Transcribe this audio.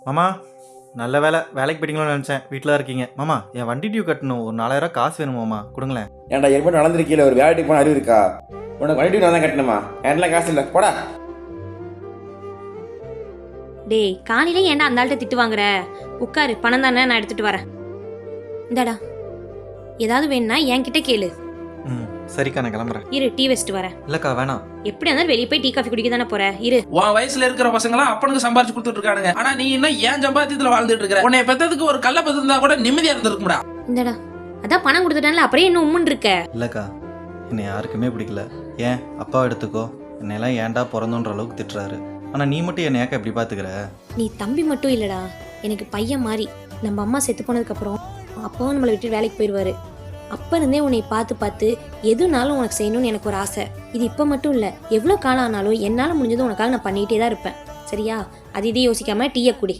மாமா நல்ல வேலைக்கு போயிட்டீங்களோன்னு நினச்சேன். வீட்டில் இருக்கீங்க. மாமா என் வண்டி டியூ கட்டணும். ஒரு 4000 காசு வேணும் மாமா, கொடுங்களேன். ஏன்டா ஏற்பாடு நடந்திருக்கீல, ஒரு வேலைக்கு போன அறிவு இருக்கா உனக்கு? வண்டி நான் தான் கட்டணுமா? என்கிட்ட காசு இல்லை, போடா. டேய் காலையில ஏன்டா அந்த ஆள்கிட்ட திட்டு வாங்குற? உட்காரு, பணம் தானே, நான் எடுத்துட்டு வரேன். இந்தாடா, ஏதாவது வேணும்னா என்கிட்ட கேளு. ம் சரிக்கா, நான் கிளம்புறேன். இரு, டீ வச்சுட்டு வரேன். இல்லைக்கா வேணாம். எப்படி இருந்தாலும் வெளியே போய் டீ காஃபி குடிக்க தானே போற. இரு. உன் வயசுல இருக்கிற பசங்களாம் அப்பனுக்கு சம்பாரிச்சு கொடுத்துட்டு இருக்கானுங்க. ஆனா நீ இன்னும் ஏன் சம்பாத்தியத்துல வாழ்ந்துட்டு இருக்கிற? உன்னை பெத்ததுக்கு ஒரு கள்ள பெத்திருந்தா கூட நிம்மதியா இருந்திருக்கும்டா. இந்தாடா, அதான் பணம் கொடுத்துட்டான்ல, அப்படியே இன்னும் உம்முன்னு இருக்க. இல்லைக்கா, என்னை யாருக்குமே பிடிக்கல. ஏன் அப்பாவை எடுத்துக்கோ, என்னையெல்லாம் ஏன்டா பிறந்தோன்ற அளவுக்கு திட்டுறாரு. ஆனால் நீ மட்டும் என்னை ஏக்க எப்படி பார்த்துக்கிற? நீ தம்பி மட்டும் இல்லடா, எனக்கு பையன் மாதிரி. நம்ம அம்மா செத்து போனதுக்கு அப்புறம் அப்பாவும் நம்மளை விட்டு வேலைக்கு போயிடுவாரு. அப்ப இருந்தே உன்னை பார்த்து பார்த்து எதுனாலும் உனக்கு செய்யணும்னு எனக்கு ஒரு ஆசை. இது இப்ப மட்டும் இல்ல, எவ்வளவு காலம் ஆனாலும் என்னால முடிஞ்சது உனக்காக நான் பண்ணிட்டே தான் இருப்பேன். சரியா? அது இதே யோசிக்காம டீயை குடி.